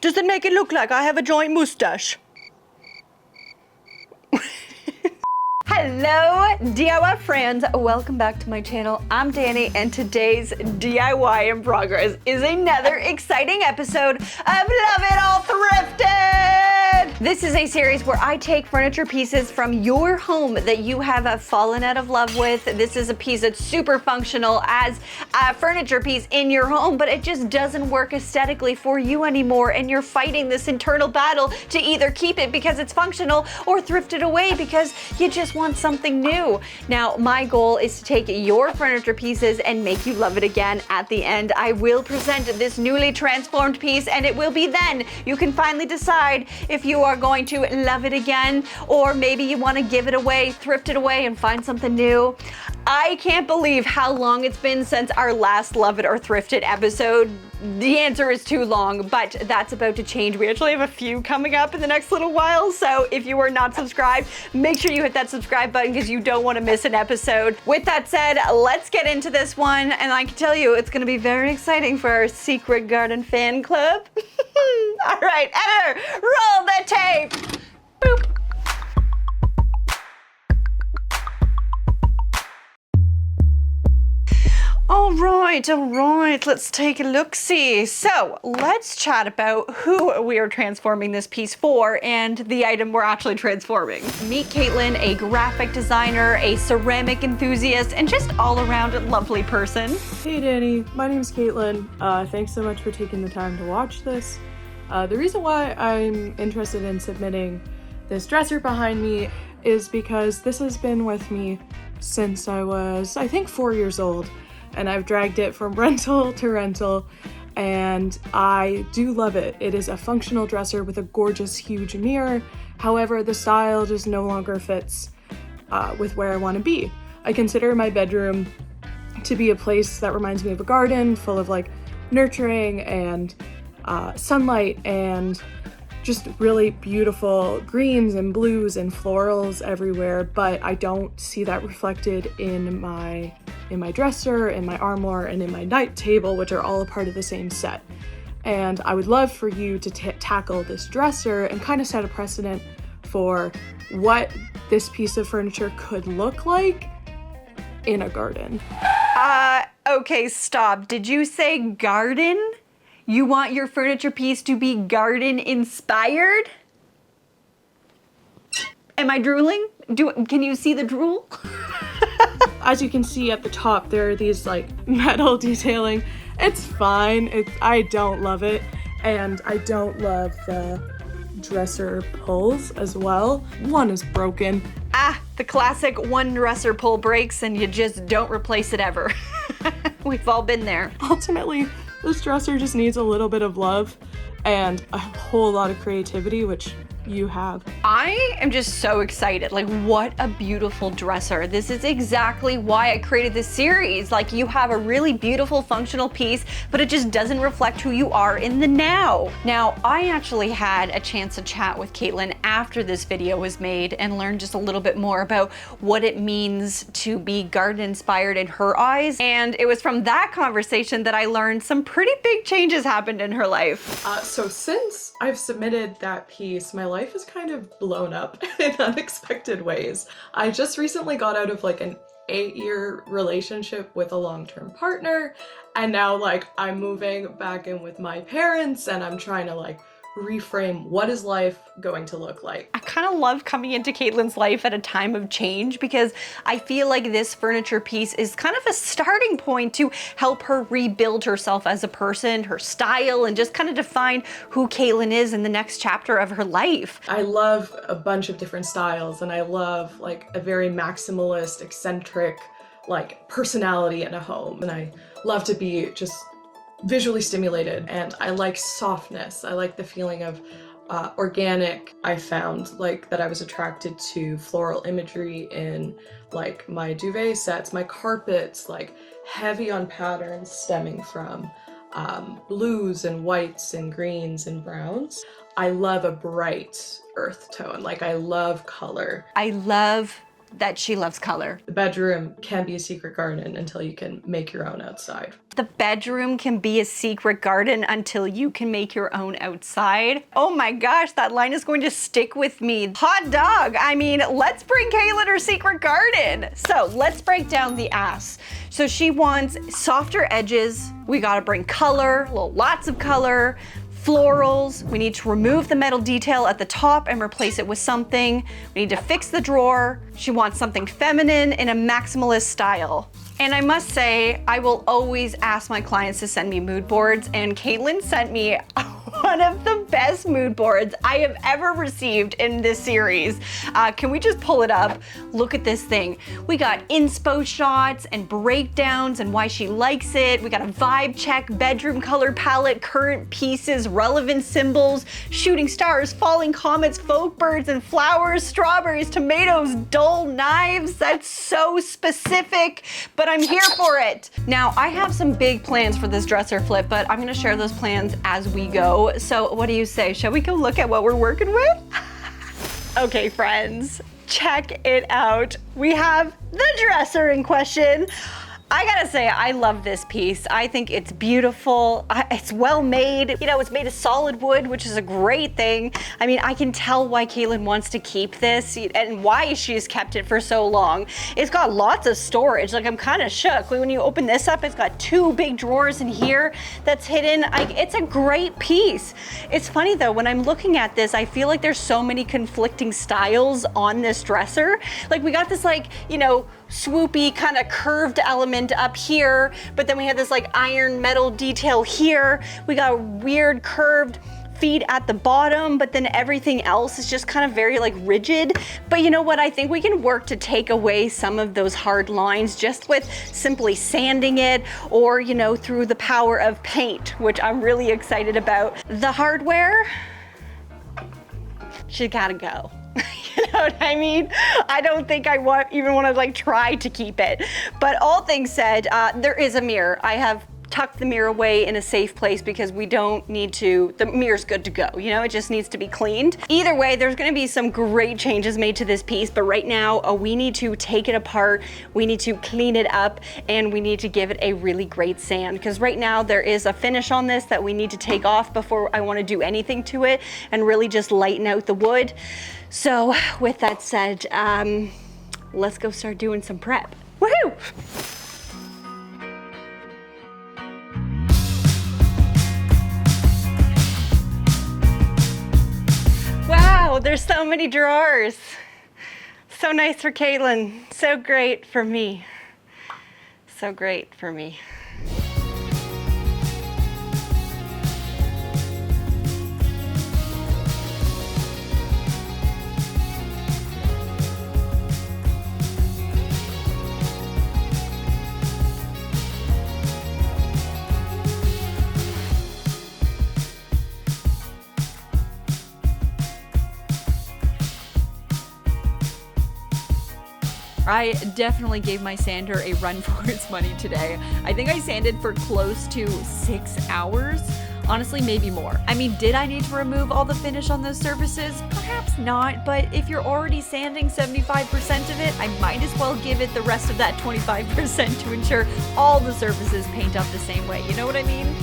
Does it make it look like I have a giant mustache? Hello DIY friends, welcome back to my channel. I'm Danie and today's DIY in progress is another exciting episode of Love It All Thrifted! This is a series where I take furniture pieces from your home that you have fallen out of love with. This is a piece that's super functional as a furniture piece in your home, but it just doesn't work aesthetically for you anymore, and you're fighting this internal battle to either keep it because it's functional or thrift it away because you just want something new. Now, my goal is to take your furniture pieces and make you love it again. At the end, I will present this newly transformed piece, and it will be then you can finally decide if you are going to love it again, or maybe you want to give it away, thrift it away, and find something new. I can't believe how long it's been since our last Love It or Thrifted episode. The answer is too long, but that's about to change. We actually have a few coming up in the next little while, so if you are not subscribed, make sure you hit that subscribe button because you don't want to miss an episode. With that said, let's get into this one, and I can tell you it's going to be very exciting for our Secret Garden fan club. All right, editor, roll the tape. Boop. All right, let's take a look-see. So let's chat about who we are transforming this piece for and the item we're actually transforming. Meet Katelyn, a graphic designer, a ceramic enthusiast, and just all-around lovely person. Hey Danie, my name is Katelyn. Thanks so much for taking the time to watch this. The reason why I'm interested in submitting this dresser behind me is because this has been with me since I was, I think, 4 years old. And I've dragged it from rental to rental, and I do love it. It is a functional dresser with a gorgeous, huge mirror. However, the style just no longer fits with where I want to be. I consider my bedroom to be a place that reminds me of a garden full of like nurturing and sunlight and just really beautiful greens and blues and florals everywhere, but I don't see that reflected in my dresser, in my armoire, and in my night table, which are all a part of the same set. And I would love for you to tackle this dresser and kind of set a precedent for what this piece of furniture could look like in a garden. Okay, stop. Did you say garden? You want your furniture piece to be garden inspired? Am I drooling? Can you see the drool? As you can see at the top, there are these like metal detailing. It's fine. I don't love it. And I don't love the dresser pulls as well. One is broken. The classic one dresser pull breaks and you just don't replace it ever. We've all been there. Ultimately, this dresser just needs a little bit of love and a whole lot of creativity, which you have. I am just so excited. Like, what a beautiful dresser. This is exactly why I created this series. Like, you have a really beautiful functional piece, but it just doesn't reflect who you are in the now. Now, I actually had a chance to chat with Katelyn after this video was made and learn just a little bit more about what it means to be garden inspired in her eyes. And it was from that conversation that I learned some pretty big changes happened in her life. So since I've submitted that piece, my life is kind of blown up in unexpected ways. I just recently got out of like an 8-year relationship with a long-term partner, and now like I'm moving back in with my parents and I'm trying to like reframe what is life going to look like. I kind of love coming into Katelyn's life at a time of change because I feel like this furniture piece is kind of a starting point to help her rebuild herself as a person, her style, and just kind of define who Katelyn is in the next chapter of her life. I love a bunch of different styles, and I love like a very maximalist, eccentric, like personality in a home. And I love to be just visually stimulated, and I like softness. I like the feeling of organic. I found like that I was attracted to floral imagery in like my duvet sets, my carpets, like heavy on patterns stemming from blues and whites and greens and browns. I love a bright earth tone. Like I love color. I love that she loves color. The bedroom can be a secret garden until you can make your own outside. The bedroom can be a secret garden until you can make your own outside. Oh my gosh, that line is going to stick with me. Hot dog. I mean, let's bring Katelyn her secret garden. So let's break down the ask. So she wants softer edges. We gotta bring color, lots of color. Florals, we need to remove the metal detail at the top and replace it with something. We need to fix the drawer. She wants something feminine in a maximalist style. And I must say, I will always ask my clients to send me mood boards, and Katelyn sent me one of the best mood boards I have ever received in this series. Can we just pull it up? Look at this thing. We got inspo shots and breakdowns and why she likes it. We got a vibe check, bedroom color palette, current pieces, relevant symbols, shooting stars, falling comets, folk birds and flowers, strawberries, tomatoes, dull knives. That's so specific, but I'm here for it. Now, I have some big plans for this dresser flip, but I'm gonna share those plans as we go. So what do you say? Shall we go look at what we're working with? Okay, friends, check it out. We have the dresser in question. I gotta say, I love this piece. I think it's beautiful. It's well made. You know, it's made of solid wood, which is a great thing. I mean, I can tell why Katelyn wants to keep this and why she's kept it for so long. It's got lots of storage. Like, I'm kind of shook. When you open this up, it's got two big drawers in here that's hidden. It's a great piece. It's funny though, when I'm looking at this, I feel like there's so many conflicting styles on this dresser. Like, we got this, like, you know, swoopy kind of curved element up here, but then we have this like iron metal detail here. We got a weird curved feet at the bottom, but then everything else is just kind of very like rigid. But you know what? I think we can work to take away some of those hard lines just with simply sanding it, or, you know, through the power of paint, which I'm really excited about. The hardware, she gotta go. You know what I mean? I don't think I even want to like try to keep it. But all things said, there is a mirror. I have tucked the mirror away in a safe place because we don't need to, the mirror's good to go. You know, it just needs to be cleaned. Either way, there's gonna be some great changes made to this piece, but right now we need to take it apart, we need to clean it up, and we need to give it a really great sand, because right now there is a finish on this that we need to take off before I want to do anything to it and really just lighten out the wood. So with that said, let's go start doing some prep. Woohoo! Wow, there's so many drawers. So nice for Katelyn, so great for me. So great for me. I definitely gave my sander a run for its money today. I think I sanded for close to 6 hours. Honestly, maybe more. I mean, did I need to remove all the finish on those surfaces? Perhaps not, but if you're already sanding 75% of it, I might as well give it the rest of that 25% to ensure all the surfaces paint up the same way. You know what I mean?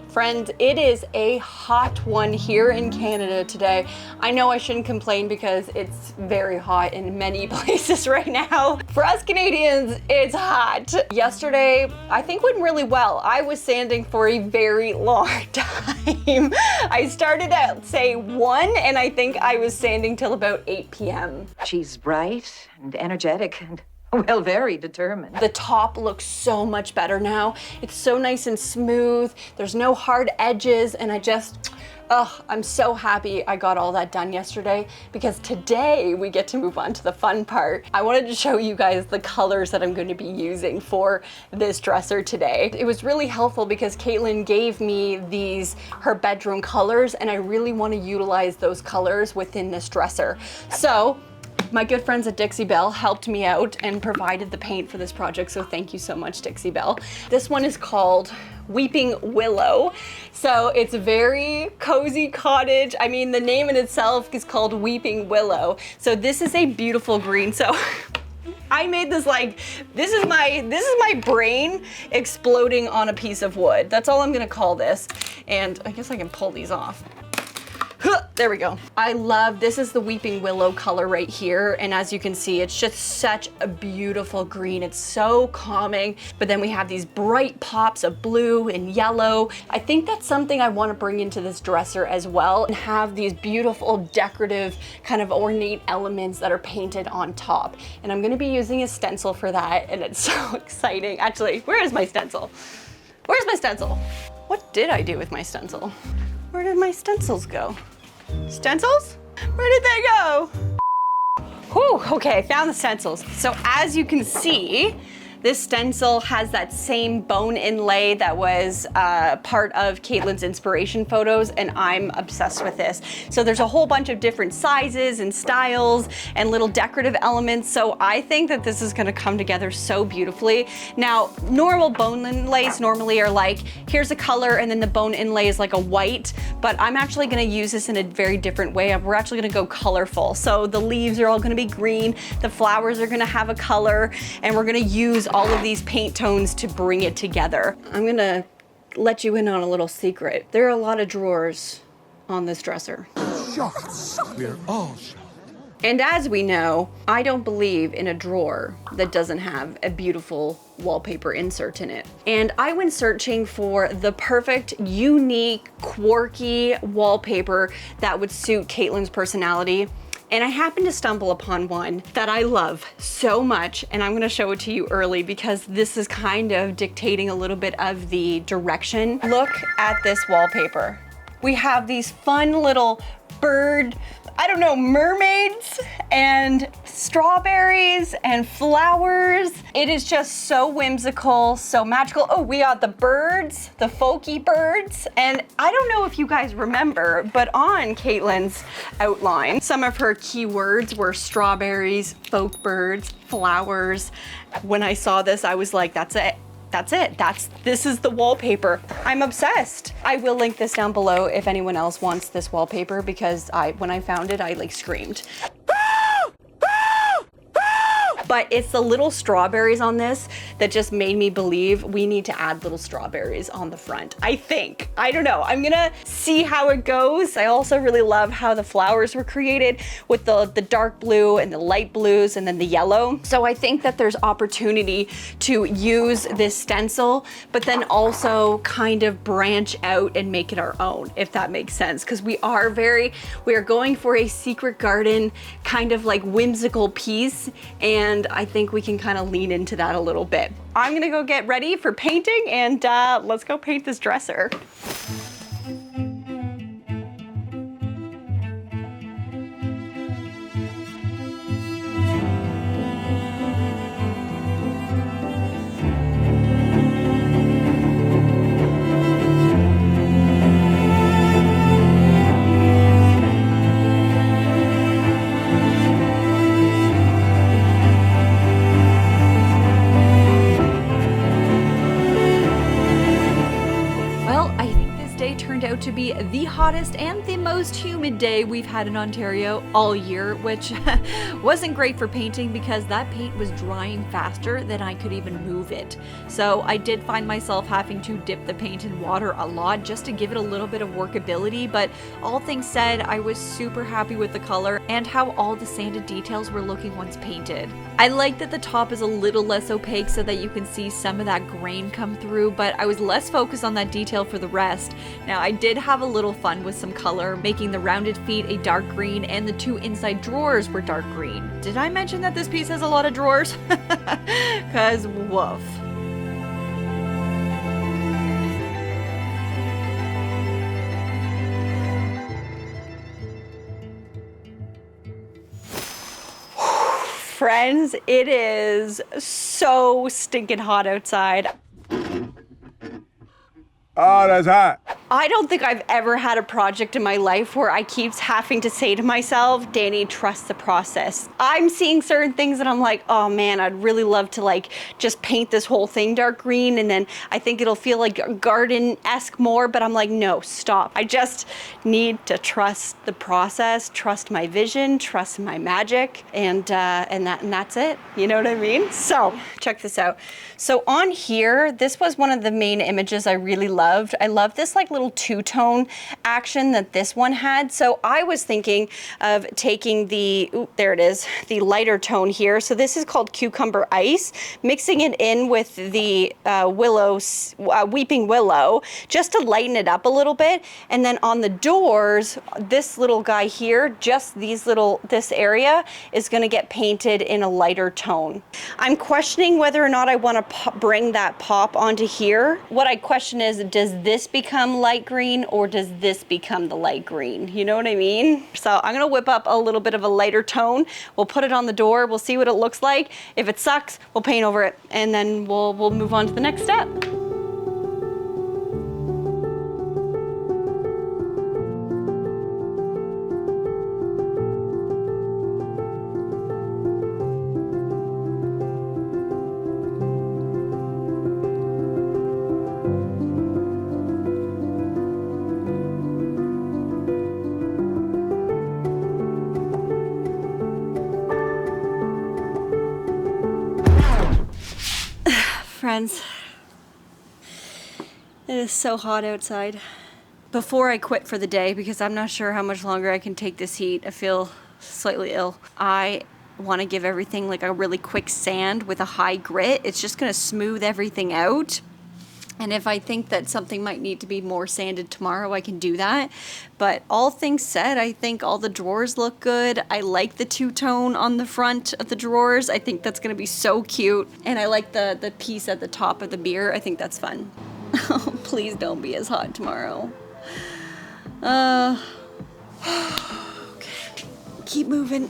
Friends, it is a hot one here in Canada today. I know I shouldn't complain because it's very hot in many places right now. For us Canadians, it's hot. Yesterday, I think went really well. I was sanding for a very long time. I started at say 1 and I think I was sanding till about 8 p.m. She's bright and energetic and, well, very determined. The top looks so much better now. It's so nice and smooth. There's no hard edges, and I'm so happy I got all that done yesterday, because today we get to move on to the fun part. I wanted to show you guys the colors that I'm going to be using for this dresser today. It was really helpful because Katelyn gave me her bedroom colors, and I really want to utilize those colors within this dresser. So My good friends at Dixie Belle helped me out and provided the paint for this project, so thank you so much, Dixie Belle. This one is called Weeping Willow. So it's very cozy cottage. I mean, the name in itself is called Weeping Willow. So this is a beautiful green. So I made this like, this is my brain exploding on a piece of wood. That's all I'm gonna call this. And I guess I can pull these off. There we go. I love, this is the Weeping Willow color right here. And as you can see, it's just such a beautiful green. It's so calming. But then we have these bright pops of blue and yellow. I think that's something I want to bring into this dresser as well, and have these beautiful decorative kind of ornate elements that are painted on top. And I'm going to be using a stencil for that. And it's so exciting. Actually, where is my stencil? Where's my stencil? What did I do with my stencil? Where did my stencils go? Stencils? Where did they go? Whew, okay, found the stencils. So as you can see, this stencil has that same bone inlay that was part of Katelyn's inspiration photos, and I'm obsessed with this. So there's a whole bunch of different sizes and styles and little decorative elements. So I think that this is gonna come together so beautifully. Now, normal bone inlays normally are like, here's a color and then the bone inlay is like a white, but I'm actually gonna use this in a very different way. We're actually gonna go colorful. So the leaves are all gonna be green, the flowers are gonna have a color, and we're gonna use all of these paint tones to bring it together. I'm gonna let you in on a little secret. There are a lot of drawers on this dresser. Shocked. We're all shocked. And as we know, I don't believe in a drawer that doesn't have a beautiful wallpaper insert in it. And I went searching for the perfect, unique, quirky wallpaper that would suit Katelyn's personality. And I happened to stumble upon one that I love so much, and I'm gonna show it to you early because this is kind of dictating a little bit of the direction. Look at this wallpaper. We have these fun little bird, I don't know, mermaids and strawberries and flowers. It is just so whimsical, so magical. Oh, we got the birds, the folky birds. And I don't know if you guys remember, but on Katelyn's outline, some of her keywords were strawberries, folk birds, flowers. When I saw this, I was like, that's it. That's it. This is the wallpaper. I'm obsessed. I will link this down below if anyone else wants this wallpaper, because when I found it, I like screamed. But it's the little strawberries on this that just made me believe we need to add little strawberries on the front. I think. I don't know. I'm gonna see how it goes. I also really love how the flowers were created with the dark blue and the light blues and then the yellow. So I think that there's opportunity to use this stencil, but then also kind of branch out and make it our own, if that makes sense. Because we are going for a secret garden kind of like whimsical piece, and I think we can kind of lean into that a little bit. I'm gonna go get ready for painting, and let's go paint this dresser. To be the hottest and the most humid day we've had in Ontario all year, which wasn't great for painting because that paint was drying faster than I could even move it. So I did find myself having to dip the paint in water a lot just to give it a little bit of workability, but all things said, I was super happy with the color and how all the sanded details were looking once painted. I like that the top is a little less opaque so that you can see some of that grain come through, but I was less focused on that detail for the rest. Now I did have a little fun with some color, making the rounded feet a dark green and the two inside drawers were dark green. Did I mention that this piece has a lot of drawers? Cause woof. Friends, it is so stinking hot outside. Oh, that's hot. I don't think I've ever had a project in my life where I keep having to say to myself, Danie, trust the process. I'm seeing certain things and I'm like, oh man, I'd really love to like just paint this whole thing dark green, and then I think it'll feel like garden-esque more, but I'm like, no, stop. I just need to trust the process, trust my vision, trust my magic, and that's it. You know what I mean? So check this out. So on here, this was one of the main images I really loved. I love this like little two-tone action that this one had. So I was thinking of taking the, there it is, the lighter tone here. So this is called Cucumber Ice, mixing it in with the Weeping Willow, just to lighten it up a little bit. And then on the doors, this little guy here, just this area is gonna get painted in a lighter tone. I'm questioning whether or not I wanna bring that pop onto here. What I question is, does this become light green or does this become the light green? You know what I mean? So I'm gonna whip up a little bit of a lighter tone. We'll put it on the door. We'll see what it looks like. If it sucks, we'll paint over it, and then we'll move on to the next step. Friends, it is so hot outside. Before I quit for the day, because I'm not sure how much longer I can take this heat, I feel slightly ill. I want to give everything like a really quick sand with a high grit. It's just going to smooth everything out. And if I think that something might need to be more sanded tomorrow, I can do that. But all things said, I think all the drawers look good. I like the two-tone on the front of the drawers. I think that's gonna be so cute. And I like the piece at the top of the mirror. I think that's fun. Please don't be as hot tomorrow. Okay, keep moving.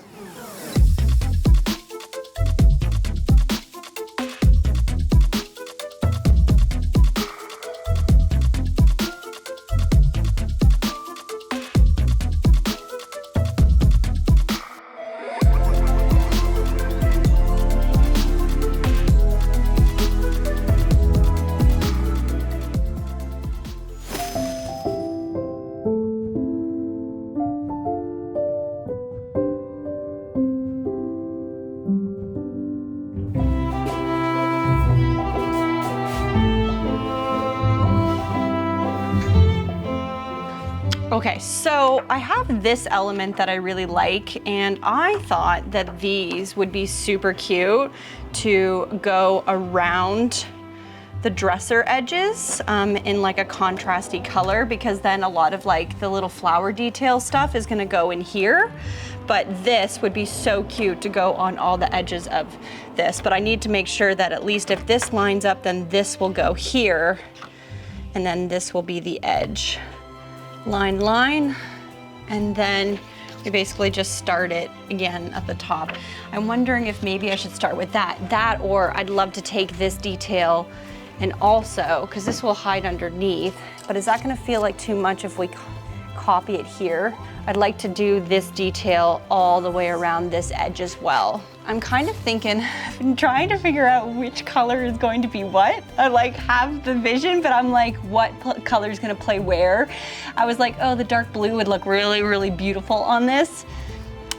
Okay, so I have this element that I really like, and I thought that these would be super cute to go around the dresser edges in like a contrasty color, because then a lot of like the little flower detail stuff is gonna go in here. But this would be so cute to go on all the edges of this. But I need to make sure that at least if this lines up, then this will go here, and then this will be the edge. Line, line, and then we basically just start it again at the top. I'm wondering if maybe I should start with that, or I'd love to take this detail and also, because this will hide underneath, but is that gonna feel like too much if we copy it here? I'd like to do this detail all the way around this edge as well. I'm kind of thinking, I've been trying to figure out which color is going to be what. I like have the vision, but I'm like, what color is gonna play where? I was like, oh, the dark blue would look really, really beautiful on this,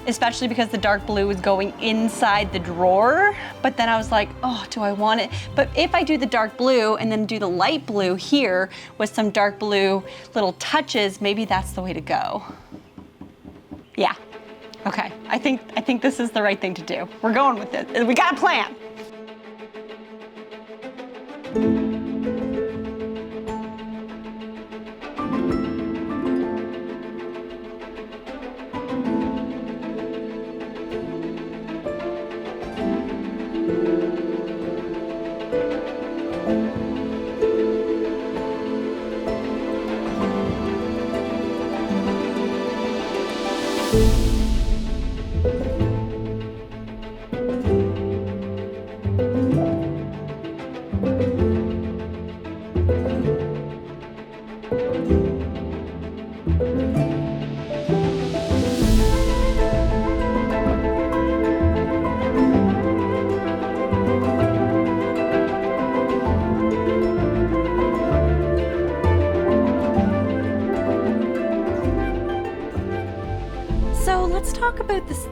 especially because the dark blue is going inside the drawer. But then I was like, oh, do I want it? But if I do the dark blue and then do the light blue here with some dark blue little touches, maybe that's the way to go. Yeah. Okay, I think this is the right thing to do. We're going with it. We got a plan.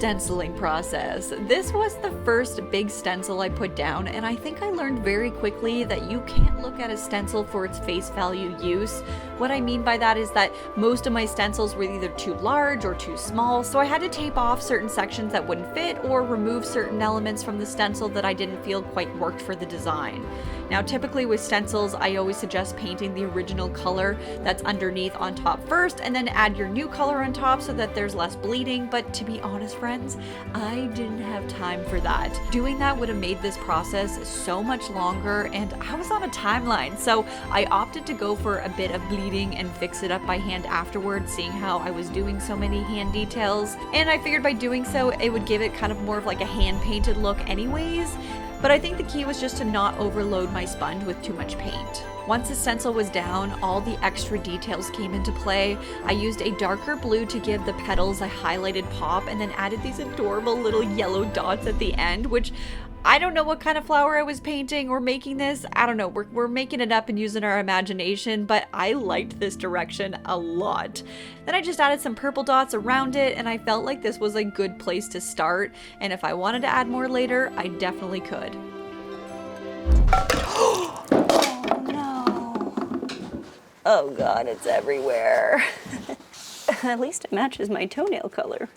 stenciling process. This was the first big stencil I put down, and I think I learned very quickly that you can't look at a stencil for its face value use. What I mean by that is that most of my stencils were either too large or too small, so I had to tape off certain sections that wouldn't fit or remove certain elements from the stencil that I didn't feel quite worked for the design. Now, typically with stencils, I always suggest painting the original color that's underneath on top first, and then add your new color on top so that there's less bleeding. But to be honest, friends, I didn't have time for that. Doing that would have made this process so much longer, and I was on a timeline, so I opted to go for a bit of bleeding and fix it up by hand afterwards, seeing how I was doing so many hand details. And I figured by doing so, it would give it kind of more of like a hand-painted look anyways. But I think the key was just to not overload my sponge with too much paint. Once the stencil was down, all the extra details came into play. I used a darker blue to give the petals a highlighted pop, and then added these adorable little yellow dots at the end, which I don't know what kind of flower I was painting or making this. I don't know, we're making it up and using our imagination, but I liked this direction a lot. Then I just added some purple dots around it, and I felt like this was a good place to start, and if I wanted to add more later, I definitely could. Oh no. Oh god, it's everywhere. At least it matches my toenail color.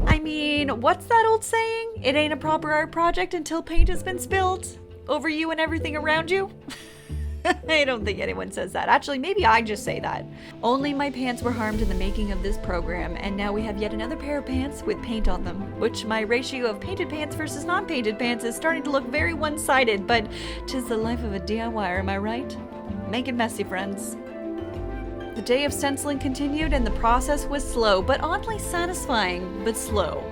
I mean, what's that old saying? It ain't a proper art project until paint has been spilled over you and everything around you. I don't think anyone says that. Actually, maybe I just say that. Only my pants were harmed in the making of this program, and now we have yet another pair of pants with paint on them, which my ratio of painted pants versus non-painted pants is starting to look very one-sided, but 'tis the life of a DIYer, am I right? Make it messy, friends. The day of stenciling continued, and the process was slow, but oddly satisfying, but slow.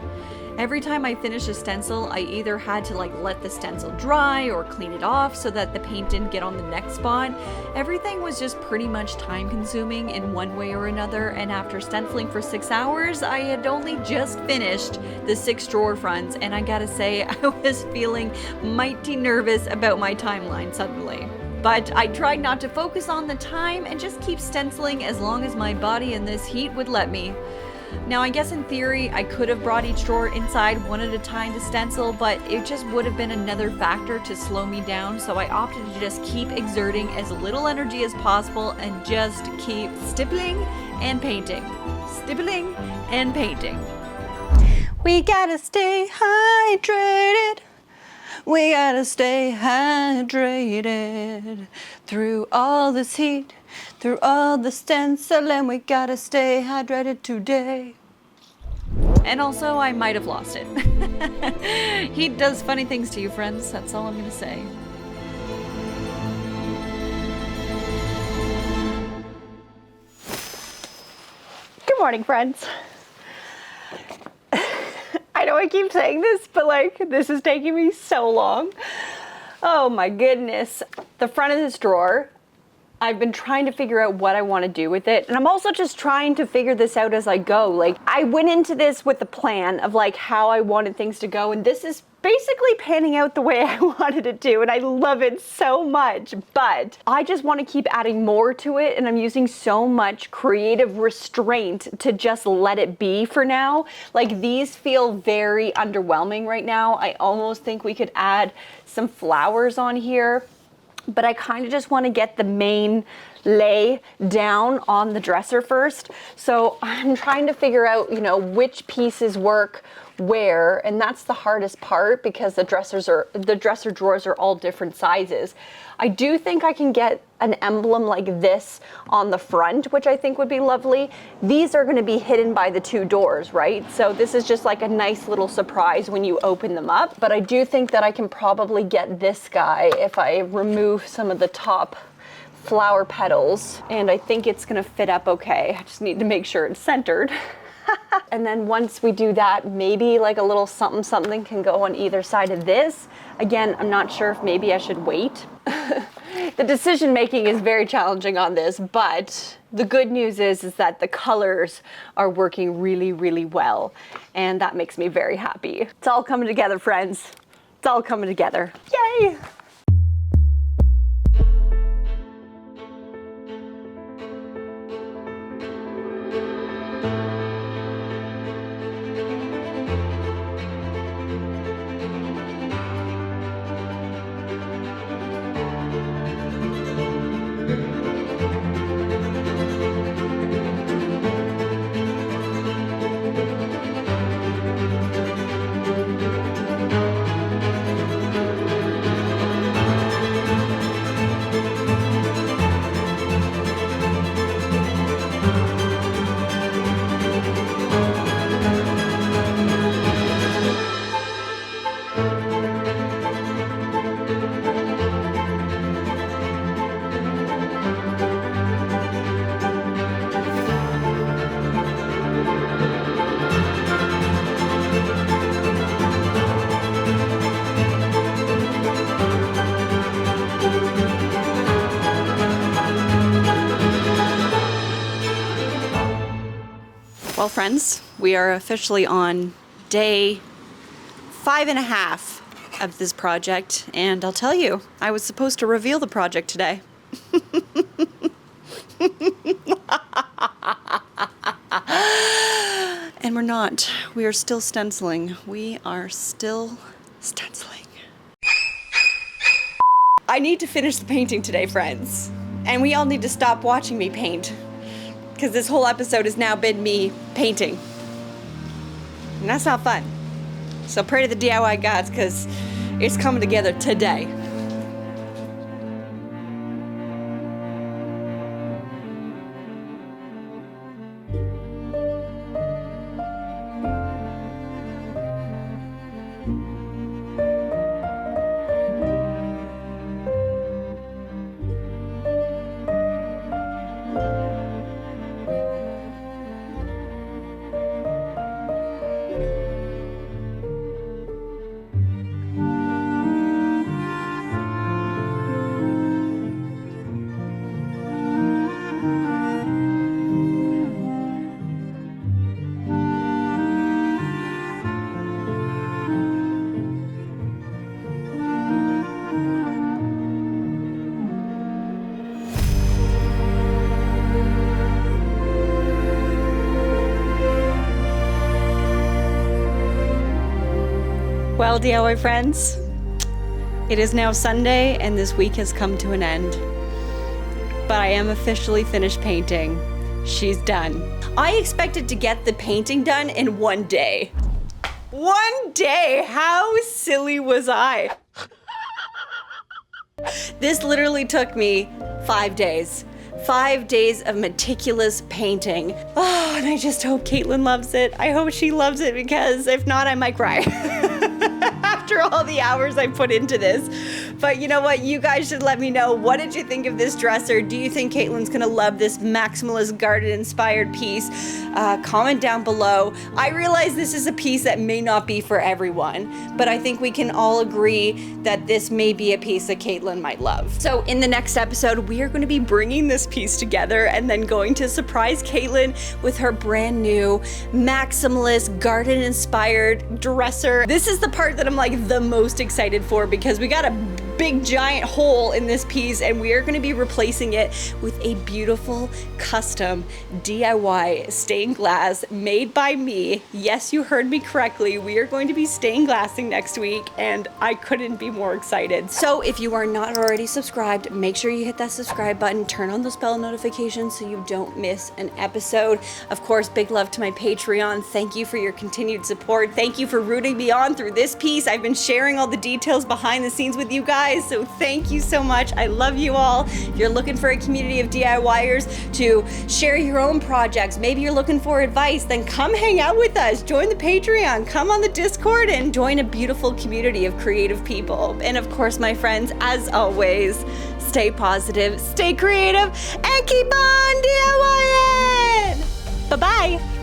Every time I finished a stencil, I either had to let the stencil dry or clean it off so that the paint didn't get on the next spot. Everything was just pretty much time consuming in one way or another, and after stenciling for 6 hours, I had only just finished the 6 drawer fronts, and I gotta say, I was feeling mighty nervous about my timeline suddenly. But I tried not to focus on the time and just keep stenciling as long as my body in this heat would let me. Now, I guess in theory, I could have brought each drawer inside one at a time to stencil, but it just would have been another factor to slow me down, so I opted to just keep exerting as little energy as possible and just keep stippling and painting. Stippling and painting. We gotta stay hydrated. We gotta stay hydrated through all this heat, through all the stenciling. We gotta stay hydrated today. And also, I might have lost it. Heat does funny things to you, friends. That's all I'm gonna say. Good morning, friends. I know I keep saying this, but this is taking me so long. Oh my goodness. The front of this drawer, I've been trying to figure out what I want to do with it. And I'm also just trying to figure this out as I go. I went into this with the plan of how I wanted things to go. And this is basically panning out the way I wanted it to. And I love it so much. But I just want to keep adding more to it. And I'm using so much creative restraint to just let it be for now. These feel very underwhelming right now. I almost think we could add some flowers on here. But I kind of just want to get the main lay down on the dresser first. So I'm trying to figure out, which pieces work where, and that's the hardest part because the dresser drawers are all different sizes. I do think I can get an emblem like this on the front, which I think would be lovely. These are going to be hidden by the 2 doors, right? So this is just a nice little surprise when you open them up. But I do think that I can probably get this guy if I remove some of the top flower petals, and I think it's going to fit up okay. I just need to make sure it's centered. And then once we do that, maybe a little something can go on either side of this. Again, I'm not sure if maybe I should wait. The decision making is very challenging on this, but the good news is that the colors are working really, really well. And that makes me very happy. It's all coming together, friends. It's all coming together. Yay! Well, friends, we are officially on day 5.5 of this project, and I'll tell you, I was supposed to reveal the project today. And we're not. We are still stenciling. We are still stenciling. I need to finish the painting today, friends. And we all need to stop watching me paint, because this whole episode has now been me painting. And that's not fun. So pray to the DIY gods, because it's coming together today. Well, DIY friends, it is now Sunday and this week has come to an end. But I am officially finished painting. She's done. I expected to get the painting done in 1 day. 1 day! How silly was I? This literally took me 5 days. 5 days of meticulous painting. Oh, and I just hope Katelyn loves it. I hope she loves it, because if not, I might cry. After all the hours I put into this. But you know what? You guys should let me know. What did you think of this dresser? Do you think Katelyn's gonna love this maximalist garden-inspired piece? Comment down below. I realize this is a piece that may not be for everyone, but I think we can all agree that this may be a piece that Katelyn might love. So in the next episode, we are going to be bringing this piece together and then going to surprise Katelyn with her brand new maximalist garden-inspired dresser. This is the part that I'm like the most excited for, because we got a big giant hole in this piece and we are going to be replacing it with a beautiful custom DIY stained glass made by me. Yes, you heard me correctly. We are going to be stained glassing next week and I couldn't be more excited. So if you are not already subscribed, make sure you hit that subscribe button, turn on those bell notifications so you don't miss an episode. Of course, big love to my Patreon. Thank you for your continued support. Thank you for rooting me on through this piece. I've been sharing all the details behind the scenes with you guys. So thank you so much. I love you all. If you're looking for a community of DIYers to share your own projects, maybe you're looking for advice, then come hang out with us. Join the Patreon, come on the Discord, and join a beautiful community of creative people. And of course, my friends, as always, stay positive, stay creative, and keep on DIYing. Bye-bye.